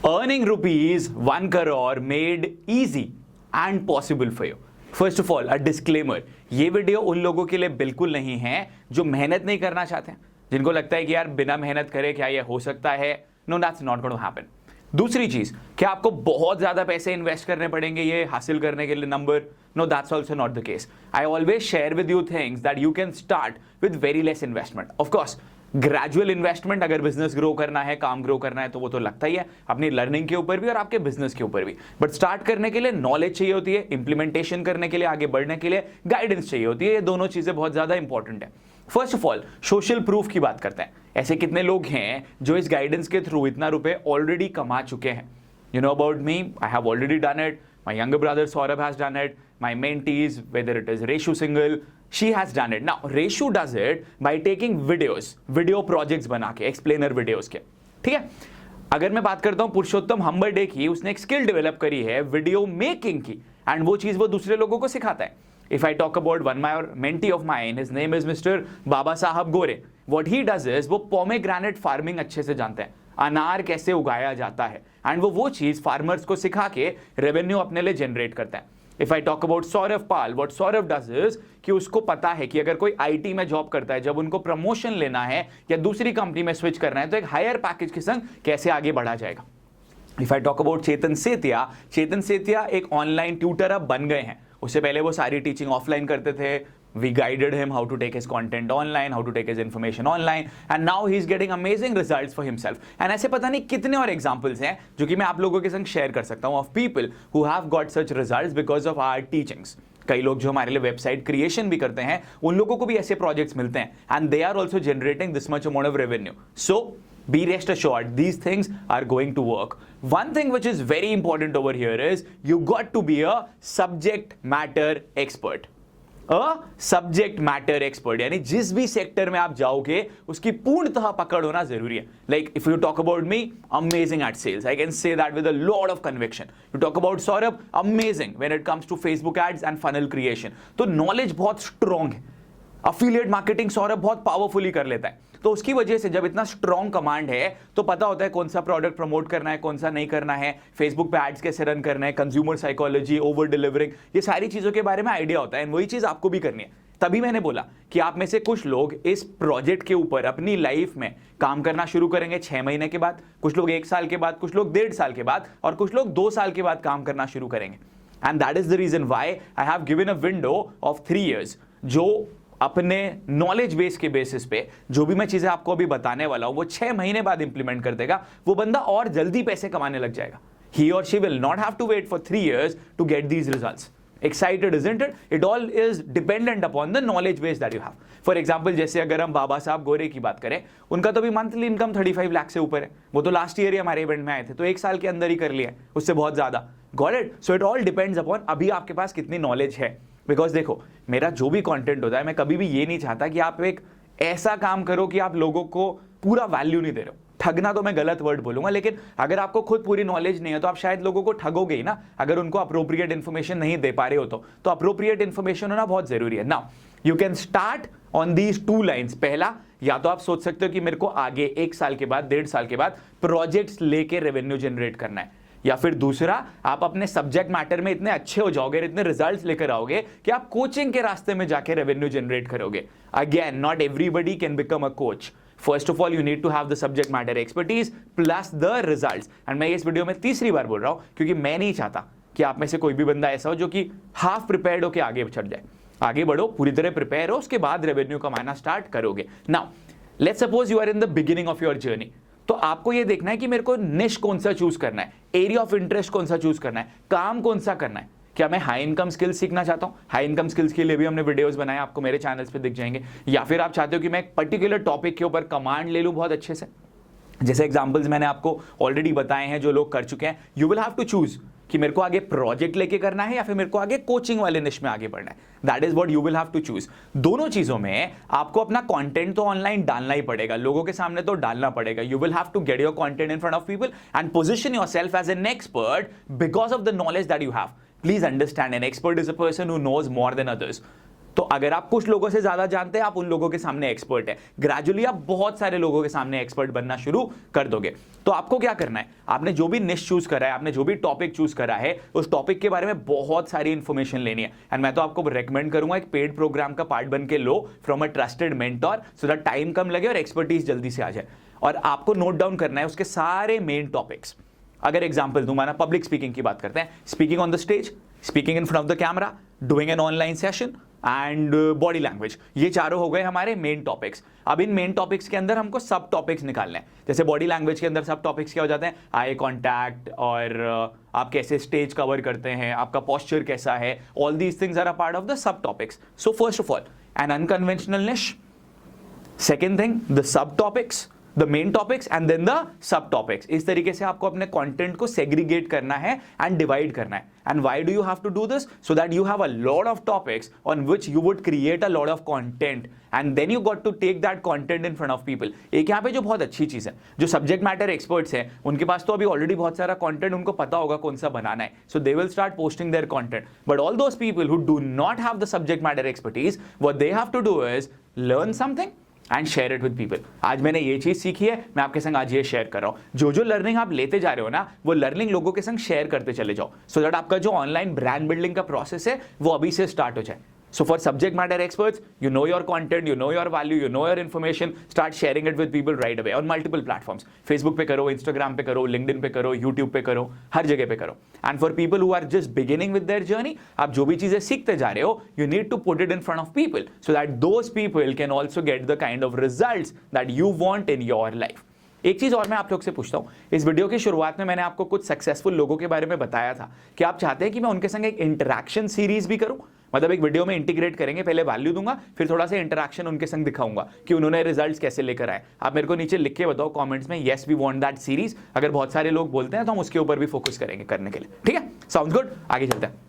Earning rupees 1 crore made easy and possible for you. First of all a disclaimer, ये video उन लोगों के लिए बिल्कुल नहीं है जो मेहनत नहीं करना चाहते हैं, जिनको लगता है कि यार बिना मेहनत करे क्या ये हो सकता है. No, that's not going to happen. दूसरी चीज, क्या आपको बहुत ज्यादा पैसे इन्वेस्ट करने पड़ेंगे ये हासिल करने के लिए number? No, that's also not the case. I always share with you things that you can start with very less investment. Of course gradual investment, अगर बिजनेस ग्रो करना है, काम ग्रो करना है, तो वो तो लगता ही है अपनी लर्निंग के ऊपर भी और आपके बिजनेस के ऊपर भी. बट स्टार्ट करने के लिए नॉलेज चाहिए होती है, इंप्लीमेंटेशन करने के लिए, आगे बढ़ने के लिए गाइडेंस चाहिए होती है. ये दोनों चीजें बहुत ज्यादा इंपॉर्टेंट है. First of all social proof की बात करते हैं. ऐसे कितने लोग हैं जो इस गाइडेंस के थ्रू इतना रुपए ऑलरेडी कमा चुके हैं? You know about me, I have already done it. My younger brother Saurabh has done it. My mentees, whether it is Reshu Singhal, she has done it. Now, Reshu does it by taking videos, video projects बना के, explainer videos के. ठीक है? अगर मैं बात करता हूं पुरुषोत्तम हम्बरडे की, उसने एक स्किल डेवलप करी है वीडियो मेकिंग की, एंड वो चीज वो दूसरे लोगों को सिखाता है. If I talk about one my mentee of mine, his name is Mr. Baba Sahab Gore. What he does is वो pomegranate farming अच्छे से जानते हैं, अनार कैसे उगाया जाता है, एंड वो चीज फार्मर्स को सिखा के रेवेन्यू अपने लिए जनरेट करता है. If I talk about Saurabh Pal, what Saurabh does is कि उसको पता है कि अगर कोई आईटी में जॉब करता है, जब उनको प्रमोशन लेना है या दूसरी कंपनी में स्विच करना है, तो एक हायर पैकेज के संग कैसे आगे बढ़ा जाएगा. इफ आई टॉक अबाउट चेतन सेतिया एक ऑनलाइन ट्यूटर अब बन गए हैं. उससे पहले वो सारी टीचिंग ऑफलाइन करते थे. We guided him how to take his content online, how to take his information online, and now he's getting amazing results for himself. And ऐसे पता नहीं कितने और examples हैं जो कि मैं आप लोगों के संग शेयर कर सकता हूँ of people who have got such results because of our teachings. कई लोग जो हमारे लिए वेबसाइट क्रिएशन भी करते हैं, उन लोगों को भी ऐसे प्रोजेक्ट्स मिलते हैं, and they are also generating this much amount of revenue. So be rest assured, these things are going to work. One thing which is very important over here is you got to be a subject matter expert. Subject matter expert, यानी जिस भी sector में आप जाओगे उसकी पूर्णतः पकड़ होना जरूरी है. Like if you talk about me, amazing at sales, I can say that with a lot of conviction. You talk about Saurabh, amazing when it comes to Facebook ads and funnel creation. तो knowledge बहुत strong है. Affiliate marketing Saurabh बहुत powerfully कर लेता है. तो उसकी वजह से जब इतना स्ट्रॉन्ग कमांड है तो पता होता है कौन सा प्रोडक्ट प्रमोट करना है, कौन सा नहीं करना है, फेसबुक पे एड्स कैसे रन करना है, कंज्यूमर साइकोलॉजी, ओवर डिलीवरिंग, ये सारी चीजों के बारे में आइडिया होता है. एंड वही चीज आपको भी करनी है. तभी मैंने बोला कि आप में से कुछ लोग इस प्रोजेक्ट के ऊपर अपनी लाइफ में काम करना शुरू करेंगे 6 महीने के बाद, कुछ लोग 1 साल के बाद, कुछ लोग 1.5 साल के बाद, और कुछ लोग 2 साल के बाद काम करना शुरू करेंगे. And that is the reason why I have given a window of 3 years. जो अपने नॉलेज बेस के बेसिस पे जो भी मैं चीजें आपको अभी बताने वाला हूं वो 6 महीने बाद इंप्लीमेंट कर देगा, वो बंदा और जल्दी पैसे कमाने लग जाएगा. He or she will not have to wait for 3 years to get these results. Excited, isn't it? It all is dependent upon the knowledge base that you have. For example, जैसे अगर हम बाबा साहब गोरे की बात करें, उनका तो भी मंथली इनकम 35 लाख से ऊपर है. वो तो लास्ट ईयर ही हमारे इवेंट में आए थे, तो 1 साल के अंदर ही कर लिया है, उससे बहुत ज्यादा. Got it? So it all depends upon अभी आपके पास कितनी नॉलेज है. बिकॉज देखो, मेरा जो भी कंटेंट होता है, मैं कभी भी ये नहीं चाहता कि आप एक ऐसा काम करो कि आप लोगों को पूरा वैल्यू नहीं दे रहे हो. ठगना तो मैं गलत वर्ड बोलूंगा, लेकिन अगर आपको खुद पूरी नॉलेज नहीं है तो आप शायद लोगों को ठगोगे ही ना, अगर उनको अप्रोप्रिएट इन्फॉर्मेशन नहीं दे पा रहे हो तो अप्रोप्रिएट इन्फॉर्मेशन होना बहुत जरूरी है. Now you can start on these 2 lines. पहला, या तो आप सोच सकते हो कि मेरे को आगे 1 साल के बाद, 1.5 साल के बाद प्रोजेक्ट्स लेके रेवेन्यू जनरेट करना है, या फिर दूसरा, आप अपने सब्जेक्ट मैटर में इतने अच्छे हो जाओगे, इतने रिजल्ट्स लेकर आओगे कि आप कोचिंग के रास्ते में जाके रेवेन्यू जनरेट करोगे. Again, not everybody can become a coach. First of all, you need to have the subject matter expertise plus the results. एंड मैं इस वीडियो में तीसरी बार बोल रहा हूं क्योंकि मैं नहीं चाहता कि आप में से कोई भी बंदा ऐसा हो जो कि हाफ प्रिपेयर्ड होकर आगे चढ़ जाए. आगे बढ़ो, पूरी तरह प्रिपेयर हो, उसके बाद रेवेन्यू कमाना स्टार्ट करोगे. Now let's suppose you are in the beginning of your journey. तो आपको ये देखना है कि मेरे को निश कौन सा चूज करना है, एरिया ऑफ इंटरेस्ट कौन सा चूज करना है, काम कौन सा करना है. क्या मैं हाई इनकम स्किल्स सीखना चाहता हूं? हाई इनकम स्किल्स के लिए भी हमने वीडियोस बनाए, आपको मेरे चैनल्स पे दिख जाएंगे. या फिर आप चाहते हो कि मैं एक पर्टिकुलर टॉपिक के ऊपर कमांड ले लूं बहुत अच्छे से, जैसे एग्जांपल्स मैंने आपको ऑलरेडी बताए हैं जो लोग कर चुके हैं. You will have to choose कि मेरे को आगे प्रोजेक्ट लेके करना है या फिर मेरे को आगे कोचिंग वाले निश में आगे बढ़ना है. That is what you will have to choose. दोनों चीजों में आपको अपना कंटेंट तो ऑनलाइन डालना ही पड़ेगा, लोगों के सामने तो डालना पड़ेगा. You will have to get your content in front of people and position yourself as an expert because of the knowledge that you have. Please understand, an expert is a person who knows more than others. तो अगर आप कुछ लोगों से ज्यादा जानते हैं, आप उन लोगों के सामने एक्सपर्ट है। ग्रेजुअली आप बहुत सारे लोगों के सामने एक्सपर्ट बनना शुरू कर दोगे। तो आपको क्या करना है, आपने जो भी निश चूज करा है, आपने जो भी टॉपिक चूज करा है, उस टॉपिक के बारे में बहुत सारी इंफॉर्मेशन लेनी है। एंड मैं तो आपको रेकमेंड करूंगा एक पेड प्रोग्राम का पार्ट बन के लो from a trusted mentor, so that time कम लगे और एक्सपर्टीज जल्दी से आ जाए। और आपको नोट डाउन करना है उसके सारे मेन टॉपिक्स। अगर एग्जांपल दूं, माना पब्लिक स्पीकिंग की बात करते हैं, speaking on the stage, speaking in front of the camera, doing an online session and body language. ये चारों हो गए हमारे मेन टॉपिक्स। अब इन मेन टॉपिक्स के अंदर हमको सब टॉपिक्स निकालने हैं। जैसे बॉडी लैंग्वेज के अंदर सब टॉपिक्स क्या हो जाते हैं, आई कॉन्टैक्ट, और आप कैसे स्टेज कवर करते हैं, आपका पोस्चर कैसा है, all these things are a part of the subtopics. So first of all an unconventional niche, second thing the subtopics, the main topics and then the subtopics. इस तरीके से आपको अपने content को segregate करना है and divide करना है। And why do you have to do this? So that you have a lot of topics on which you would create a lot of content and then you got to take that content in front of people. एक यहाँ पे जो बहुत अच्छी चीज है, जो subject matter experts हैं, उनके पास तो अभी ऑलरेडी बहुत सारा कंटेंट, उनको पता होगा कौन सा बनाना है, so they will start posting their content. But all those people who do not have the subject matter expertise, what they have to do is learn something and share it with people. आज मैंने ये चीज सीखी है, मैं आपके संग आज ये शेयर कर रहा हूं। जो जो लर्निंग आप लेते जा रहे हो ना, वो लर्निंग लोगों के संग शेयर करते चले जाओ, सो दैट आपका जो ऑनलाइन ब्रांड बिल्डिंग का प्रोसेस है वो अभी से स्टार्ट हो जाए। So for subject matter experts, you know your content, you know your value, you know your information, start sharing it with people right away on multiple platforms. Facebook पे करो, Instagram पे करो, LinkedIn पे करो, YouTube पे करो, हर जगह पे करो। And for people who are just beginning with their journey, आप जो भी चीजें सीखते जा रहे हो, you need to put it in front of people so that those people can also get the kind of results that you want in your life. एक चीज और मैं आप लोग से पूछता हूं, इस वीडियो की शुरुआत में मैंने आपको कुछ सक्सेसफुल लोगों के बारे में बताया था कि आप चाहते हैं कि मैं उनके संग एक इंटरेक्शन सीरीज भी करूं, मतलब एक वीडियो में इंटीग्रेट करेंगे, पहले वैल्यू दूंगा, फिर थोड़ा सा इंटरेक्शन उनके संग दिखाऊंगा कि उन्होंने रिजल्ट्स कैसे लेकर आए। आप मेरे को नीचे लिख के बताओ कमेंट्स में, yes we want that series. अगर बहुत सारे लोग बोलते हैं तो हम उसके ऊपर भी फोकस करेंगे करने के लिए, ठीक है? साउंड्स गुड, आगे चलते हैं।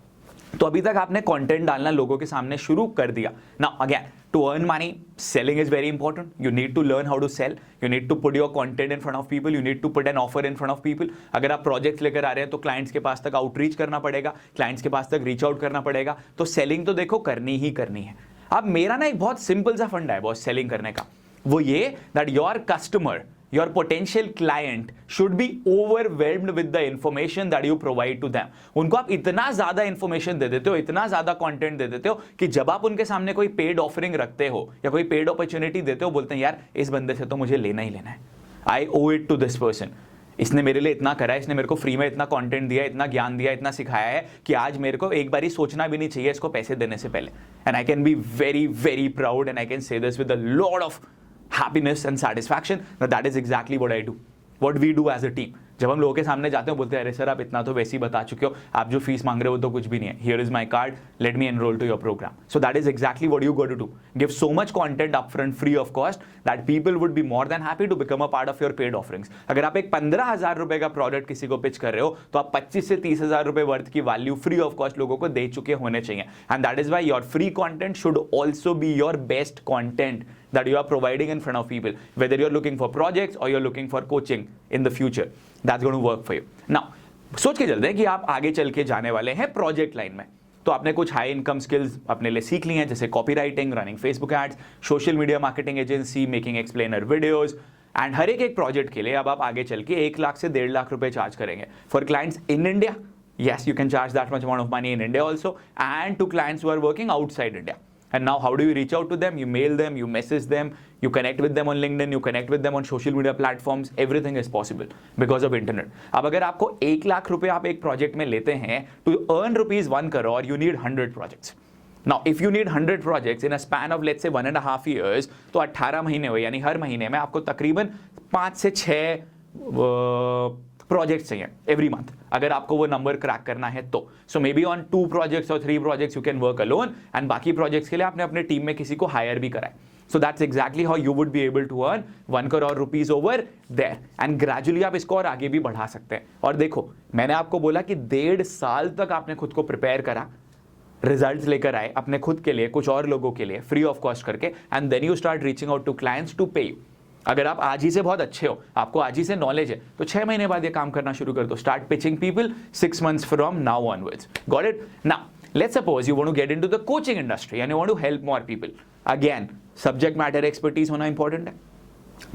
तो अभी तक आपने कंटेंट डालना लोगों के सामने शुरू कर दिया। Now again, to earn money, selling is very important. You need to learn how to sell, you need to put your content in front of people, you need to put an offer in front of people. अगर आप projects लेकर आ रहे हैं तो clients के पास तक outreach करना पड़ेगा, क्लाइंट्स के पास तक रीच आउट करना पड़ेगा। तो सेलिंग तो देखो करनी ही करनी है। अब मेरा ना एक बहुत सिंपल सा फंडा है बॉस सेलिंग करने का, वो ये that your customer, your potential client should be overwhelmed with the information that you provide to them. उनको आप इतना ज्यादा इंफॉर्मेशन दे देते हो, इतना ज्यादा कंटेंट दे देते हो कि जब आप उनके सामने कोई पेड ऑफरिंग रखते हो या कोई पेड अपॉर्चुनिटी देते हो, बोलते हैं यार इस बंदे से तो मुझे लेना ही लेना है, आई ओ इट टू दिस पर्सन। इसने मेरे लिए इतना करा है, इसने मेरे को फ्री में इतना कंटेंट दिया, इतना ज्ञान दिया, इतना सिखाया है कि आज मेरे को एक बार ही सोचना भी नहीं चाहिए इसको पैसे देने से पहले। And I can be very very proud and I can से this with a lot of happiness and satisfaction that is exactly what I do, what we do as a team. जब हम लोगों के सामने जाते हैं बोलते हैं अरे सर आप इतना तो वैसे ही बता चुके हो, आप जो फीस मांग रहे हो तो कुछ भी नहीं है, here is my card, let me enroll to your program. So that is exactly what you got to do, give so much content upfront free of cost that people would be more than happy to become a part of your paid offerings. अगर आप एक 15,000 रुपए का product किसी को pitch कर रहे हो तो आप 25 से 30,000 रुपए वर्थ की वैल्यू फ्री ऑफ कॉस्ट लोगों को दे चुके होने चाहिए। And that is why your free content should also be your best content that you are providing in front of people, whether you're looking for projects or you're looking for coaching in the future, that's going to work for you. Now सोच के चलते हैं कि आप आगे चल के जाने वाले हैं प्रोजेक्ट लाइन में, तो आपने कुछ हाई इनकम स्किल्स अपने लिए सीख ली हैं, जैसे copywriting, running Facebook ads, social media marketing agency, making explainer videos. And हर एक प्रोजेक्ट के लिए अब आप आगे चल के 1 लाख से 1.5 लाख रुपए चार्ज करेंगे for clients in India. Yes, you can charge that much amount of money in India also, and to clients who are working outside India. And now how do you reach out to them? You mail them, you message them, you connect with them on LinkedIn, you connect with them on social media platforms. Everything is possible because of internet. अब अगर आपको 1 लाख रुपए आप एक project में लेते हैं, to earn ₹1 crore, you need 100 projects. Now, if you need 100 projects in a span of let's say 1.5 years, तो 18 महीने हुए, यानी हर महीने में आपको तकरीबन 5 से 6 प्रोजेक्ट चाहिए एवरी मंथ, अगर आपको वो नंबर क्रैक करना है तो। सो मे बी ऑन 2 प्रोजेक्ट्स और 3 projects you can work alone, and बाकी प्रोजेक्ट्स के लिए आपने अपने टीम में किसी को हायर भी कराए। So that's exactly how you would be able to earn 1 crore rupees over there, and gradually आप इसको और आगे भी बढ़ा सकते हैं। और देखो, मैंने आपको बोला कि 1.5 साल तक आपने खुद को प्रिपेयर करा, रिजल्ट्स लेकर आए अपने खुद के लिए, कुछ और लोगों के लिए फ्री ऑफ कॉस्ट करके, and then you start reaching out to clients to pay you. अगर आप आज ही से बहुत अच्छे हो, आपको आज ही से नॉलेज है, तो 6 महीने बाद ये काम करना शुरू कर दो। Start pitching people 6 months from now onwards. Got it? Now Let's suppose you want to get into the coaching industry and you want to help more people. Again, subject matter expertise होना important है,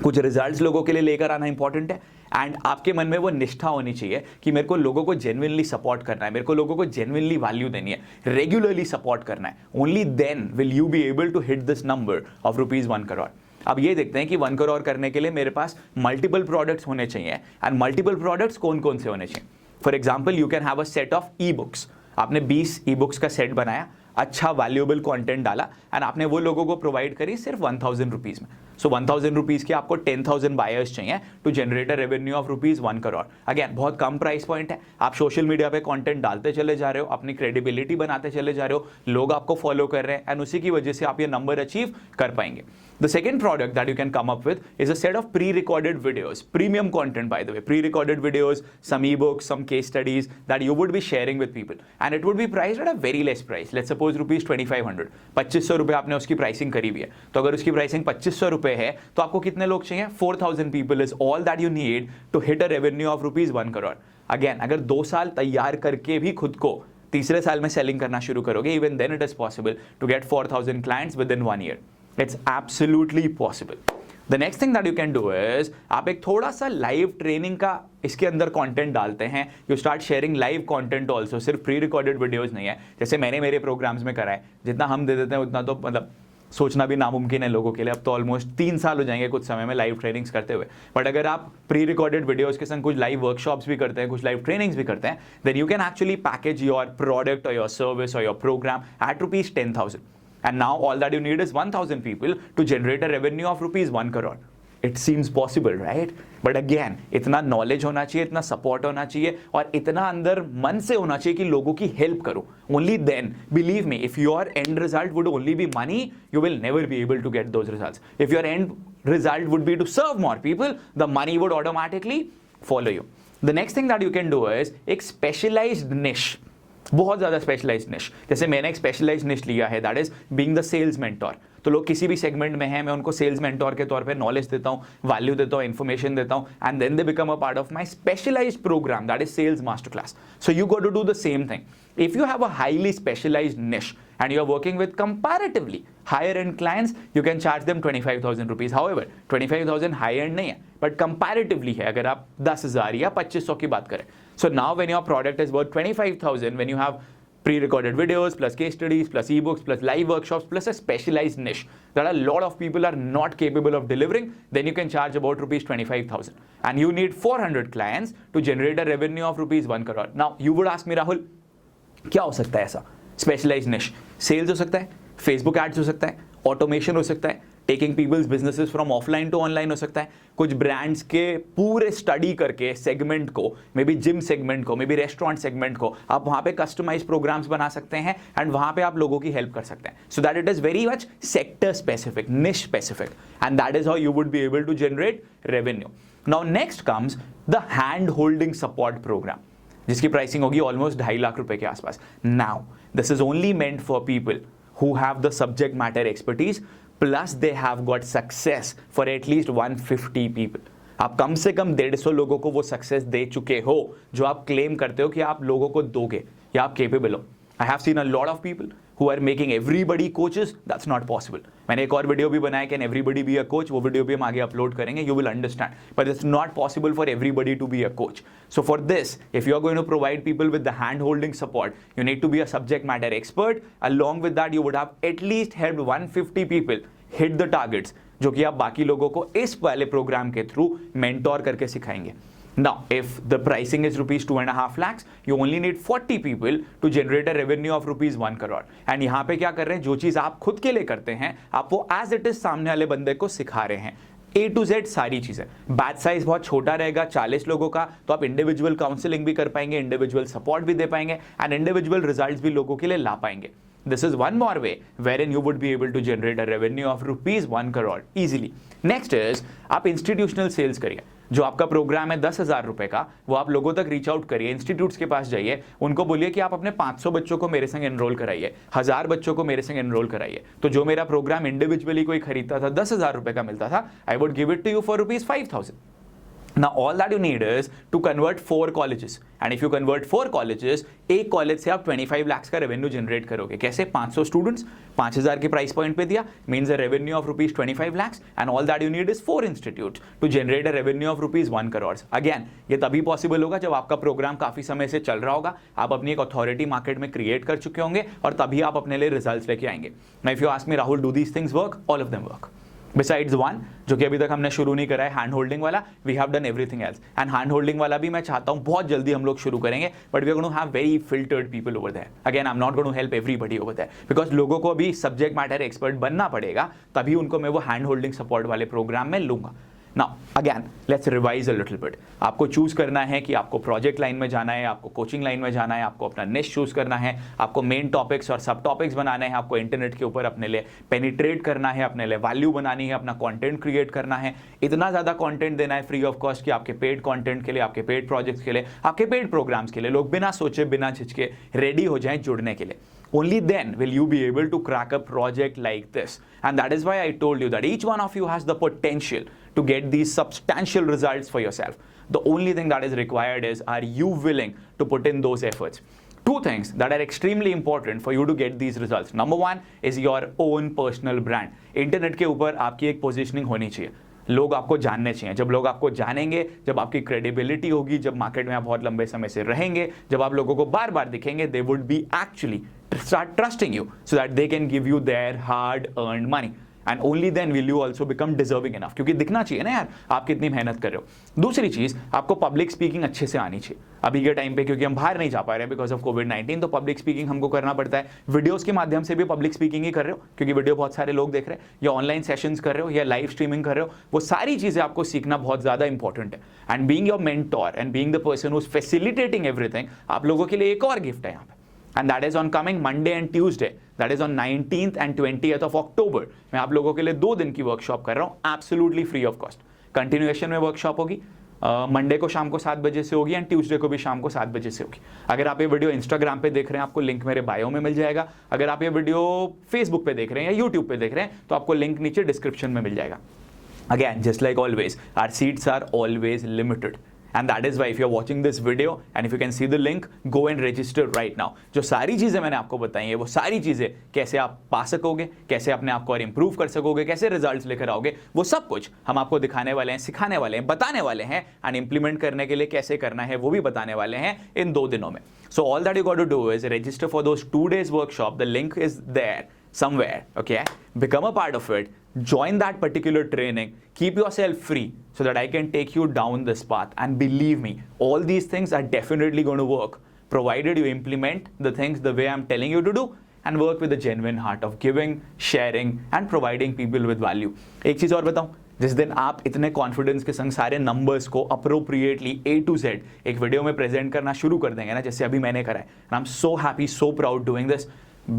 कुछ results लोगों के लिए लेकर आना important है, and आपके मन में वो निष्ठा होनी चाहिए कि मेरे को लोगों को जेन्युइनली सपोर्ट करना है, मेरे को लोगों को जेन्युइनली वैल्यू देनी है, रेगुलरली सपोर्ट करना है. Only then will you be able to hit this number of ₹1 crore. अब ये देखते हैं कि 1 करोड़ करने के लिए मेरे पास मल्टीपल प्रोडक्ट्स होने चाहिए, एंड मल्टीपल प्रोडक्ट्स कौन कौन से होने चाहिए. For example, you can have a set of e books. आपने 20 ई बुक्स का सेट बनाया, अच्छा वैल्यूएबल कंटेंट डाला, एंड आपने वो लोगों को प्रोवाइड करी सिर्फ 1000 रुपीज में. सो 1000 रुपीज के आपको 10,000 बायर्स चाहिए to generate a revenue of ₹1 crore. Again, बहुत कम प्राइस पॉइंट है. आप सोशल मीडिया पे कंटेंट डालते चले जा रहे हो, अपनी क्रेडिबिलिटी बनाते चले जा रहे हो, लोग आपको फॉलो कर रहे हैं, एंड उसी की वजह से आप ये नंबर अचीव कर पाएंगे. The second product that you can come up with is a set of pre-recorded videos, premium content by the way, pre-recorded videos, some ebooks, some case studies that you would be sharing with people, and it would be priced at a very less price. Let's suppose ₹2500, 2500 रुपए आपने उसकी pricing करी हुई है. तो अगर उसकी pricing 2500 रुपए है तो आपको कितने लोग चाहिए? 4000 people is all that you need to hit a revenue of ₹1 crore. Again, अगर 2 साल तैयार करके भी खुद को तीसरे साल में सेलिंग करना शुरू करोगे, even then it is possible to get 4000 clients within 1 year. It's absolutely possible. The next thing that you can do is आप एक थोड़ा सा लाइव ट्रेनिंग का इसके अंदर कंटेंट डालते हैं. You start sharing live content also, सिर्फ प्री रिकॉर्डेड वीडियोस नहीं है जैसे मैंने मेरे प्रोग्राम्स में करा है. जितना हम दे देते हैं उतना तो मतलब सोचना भी नामुमकिन है लोगों के लिए. अब तो ऑलमोस्ट 3 साल हो जाएंगे कुछ समय में लाइव ट्रेनिंग्स करते हुए. बट अगर आप प्री रिकॉर्डेड वीडियोस के संग कुछ लाइव वर्कशॉप्स भी करते हैं, कुछ लाइव ट्रेनिंग्स भी करते हैं, then you can actually package your product और योर सर्विस और your program at ₹10,000. And now all that you need is 1000 people to generate a revenue of ₹1 crore. It seems possible, right? But again, इतना knowledge होना चाहिए, इतना support होना चाहिए, और इतना अंदर मन से होना चाहिए कि लोगों की हेल्प करो. Only then, believe me, if your end result would only be money, you will never be able to get those results. If your end result would be to serve more people, the money would automatically follow you. The next thing that you can do is एक specialized niche. बहुत ज़्यादा specialised निश. जैसे मैंने एक specialised niche लिया है, that is being the sales mentor. तो लोग किसी भी सेगमेंट में हैं, मैं उनको सेल्स मेंटोर के तौर पे नॉलेज देता हूँ, वैल्यू देता हूँ, इन्फॉर्मेशन देता हूँ, and then they become a part of my specialized program that is sales master class. So you got to do the same thing. If you have a highly specialized niche and you are working with comparatively higher end clients, you can charge them 25,000 rupees. However, 25,000 high end नहीं है, but comparatively है अगर आप 10,000 या 2500 की बात करें. So now when your product is worth 25,000, when you have pre-recorded videos, plus case studies, plus ebooks, plus live workshops, plus a specialized niche that a lot of people are not capable of delivering, then you can charge about ₹25,000. And you need 400 clients to generate a revenue of ₹1 crore. Now, you would ask me, Rahul, क्या हो सकता है ऐसा specialised निश? Sales हो सकता है, Facebook ads हो सकता है, ऑटोमेशन हो सकता है, taking people's businesses from offline to online हो सकता है, कुछ ब्रांड्स के पूरे स्टडी करके सेगमेंट को, मे बी जिम सेगमेंट को, मे बी रेस्टोरेंट सेगमेंट को, आप वहां पे कस्टमाइज प्रोग्राम्स बना सकते हैं एंड वहां पे आप लोगों की हेल्प कर सकते हैं. So that it is very much sector specific, niche specific, and that is how you would be able to generate revenue. Now next comes the hand holding support programme, जिसकी pricing होगी almost 2.5 lakh रुपए के आसपास. Now this is only meant for people who have the subject matter expertise plus they have got success for at least 150 people. आप कम से कम 150 लोगों को वो सक्सेस दे चुके हो जो आप क्लेम करते हो कि आप लोगों को दोगे या आप केपेबल हो. I have seen a lot of people who are making everybody coaches. That's not possible. मैंने एक और वीडियो भी बनाया, can everybody be a coach, वो वीडियो भी हम आगे अपलोड करेंगे, you will understand. But it's not possible for everybody to be a coach. So for this, if you are going to provide people with the hand holding support, you need to be a subject matter expert. Along with that, you would have at least helped 150 people hit the targets, जो कि आप बाकी लोगों को इस वाले programme के through mentor करके सिखाएंगे. Now, if the pricing is ₹2.5 lakhs, you only need 40 people to generate a revenue of ₹1 crore. And यहाँ पे क्या कर रहे हैं, जो चीज़ आप खुद के लिए करते हैं, आप वो as it is सामने वाले बंदे को सिखा रहे हैं. A to Z सारी चीज़ें. बैच साइज बहुत छोटा रहेगा, 40 लोगों का, तो आप इंडिविजुअल काउंसलिंग भी कर पाएंगे, इंडिविजुअल सपोर्ट भी दे पाएंगे, एंड इंडिविजुअल रिजल्ट्स भी लोगों के लिए ला पाएंगे. This is one more way wherein you would be able to generate a revenue of ₹1 crore easily. Next is आप इंस्टीट्यूशनल सेल्स करिए. जो आपका प्रोग्राम है 10,000 रुपए का, वो आप लोगों तक रीच आउट करिए, इंस्टीट्यूट्स के पास जाइए, उनको बोलिए कि आप अपने 500 बच्चों को मेरे संग एनरोल कराइए, 1000 बच्चों को मेरे संग एनरोल कराइए. तो जो मेरा प्रोग्राम इंडिविजुअली कोई खरीदता था 10,000 रुपए का मिलता था, I would give it to you for ₹5,000. Now all that you need is to convert 4 colleges, and if you convert 4 colleges, एक कॉलेज से आप 25 lakhs का रेवेन्यू जनरेट करोगे. कैसे? 500 स्टूडेंट्स 5000 के प्राइस पॉइंट पे दिया, means a revenue of rupees 25 lakhs, and all that you need is 4 institute to generate a revenue of rupees 1 crore. Again ये तभी पॉसिबल होगा जब आपका प्रोग्राम काफी समय से चल रहा होगा, आप अपनी एक अथॉरिटी मार्केट में क्रिएट कर चुके होंगे, और तभी आप अपने लिए रिजल्ट्स लेके आएंगे. Now if you ask me, Rahul, do these things work? All of them work. Besides one, जो कि अभी तक हमने शुरू नहीं करा है, हैंड होल्डिंग वाला, we have done everything else. And hand holding वाला भी मैं चाहता हूं बहुत जल्दी हम लोग शुरू करेंगे, but we are going to have very filtered people over there. Again I am not going to help everybody over there, because लोगों को अभी सब्जेक्ट मैटर एक्सपर्ट बनना पड़ेगा, तभी उनको मैं वो हैंड होल्डिंग सपोर्ट वाले प्रोग्राम में लूंगा. Now again, let's revise a little bit. आपको चूज करना है कि आपको प्रोजेक्ट लाइन में जाना है, आपको कोचिंग लाइन में जाना है, आपको अपना निश चूज करना है, आपको मेन टॉपिक्स और सब टॉपिक्स बनाने हैं, आपको इंटरनेट के ऊपर अपने लिए पेनिट्रेट करना है, अपने लिए वैल्यू बनानी है, अपना कंटेंट क्रिएट करना है, इतना ज्यादा कंटेंट देना है फ्री ऑफ कॉस्ट कि आपके पेड कंटेंट के लिए, आपके पेड प्रोजेक्ट्स के लिए, आपके पेड प्रोग्राम्स के लिए लोग बिना सोचे बिना झिझके रेडी हो जाएं जुड़ने के लिए. Only then will you be able to crack a project like this. And that is why I told you that each one of you has the potential to get these substantial results for yourself. The only thing that is required is, are you willing to put in those efforts? 2 things that are extremely important for you to get these results. Number 1 is your own personal brand. Internet के ऊपर आपकी एक positioning होनी चाहिए, लोग आपको जानने चाहिए. जब लोग आपको जानेंगे, जब आपकी क्रेडिबिलिटी होगी, जब मार्केट में आप बहुत लंबे समय से रहेंगे, जब आप लोगों को बार बार दिखेंगे, they would be actually start trusting you so that they can give you their hard earned money. And only then will you also become deserving enough. क्योंकि दिखना चाहिए ना यार आप कितनी मेहनत कर रहे हो. दूसरी चीज, आपको पब्लिक स्पीकिंग अच्छे से आनी चाहिए. अभी के टाइम पे क्योंकि हम बाहर नहीं जा पा रहे हैं बिकॉज ऑफ कोविड-19, तो पब्लिक स्पीकिंग हमको करना पड़ता है. वीडियोस के माध्यम से भी पब्लिक स्पीकिंग ही कर रहे हो क्योंकि वीडियो बहुत सारे लोग देख रहे हैं, या ऑनलाइन सेशंस कर रहे हो, या लाइव स्ट्रीमिंग कर रहे हो, वो सारी चीजें आपको सीखना बहुत ज्यादा इंपॉर्टेंट है. And being your mentor and being the person who is facilitating everything, आप लोगों के लिए एक और गिफ्ट है यहाँ पे. And that is on coming Monday and Tuesday. That is on 19th and 20th of October. मैं आप लोगों के लिए 2 दिन की वर्कशॉप कर रहा हूँ, absolutely free of cost. Continuation में वर्कशॉप होगी, मंडे को शाम को 7 बजे से होगी, एंड ट्यूसडे को भी शाम को 7 बजे से होगी. अगर आप ये वीडियो इंस्टाग्राम पे देख रहे हैं, आपको लिंक मेरे बायो में मिल जाएगा. अगर आप ये वीडियो फेसबुक पे देख रहे हैं या यूट्यूब पे देख रहे हैं, तो आपको लिंक नीचे डिस्क्रिप्शन में मिल जाएगा. Again, just like always, our seats are always limited. And that is why if you're watching this video and if you can see the link, go and register right now. जो सारी चीजें मैंने आपको बताई हैं, वो सारी चीजें कैसे आप पा सकोगे, कैसे अपने आप को और इंप्रूव कर सकोगे, कैसे रिजल्ट्स लेकर आओगे, वो सब कुछ हम आपको दिखाने वाले हैं, सिखाने वाले हैं, बताने वाले हैं, एंड इंप्लीमेंट करने के लिए कैसे करना है वो भी बताने वाले हैं इन 2 दिनों में. So all that you got to do is register for those 2 days workshop. The link is there somewhere, okay? Become a part of it. Join that particular training. Keep yourself free so that I can take you down this path. And believe me, all these things are definitely going to work, provided you implement the things the way I'm telling you to do, and work with a genuine heart of giving, sharing, and providing people with value. एक चीज और बताऊं, जिस दिन आप इतने confidence के संग सारे नंबर्स को अप्रोप्रिएटली A to Z एक वीडियो में प्रेजेंट करना शुरू कर देंगे ना, जैसे अभी मैंने करा है, and I'm so happy, so proud doing this.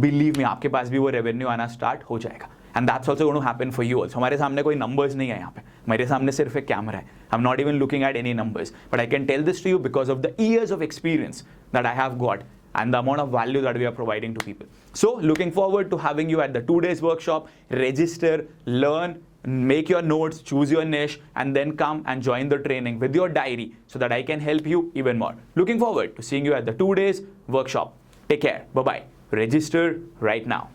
Believe me, आपके पास भी वो रेवेन्यू आना स्टार्ट हो जाएगा. And that's also going to happen for you also. हमारे सामने कोई नंबर्स नहीं है यहाँ पे, मेरे सामने सिर्फ एक कैमरा है. I'm not even looking at any numbers, but I can tell this to you because of the years of experience that I have got and the amount of value that we are providing to people. So looking forward to having you at the 2 days workshop. Register, learn, make your notes, choose your niche, and then come and join the training with your diary so that I can help you even more. Looking forward to seeing you at the 2 days workshop. Take care. Bye-bye. Register right now.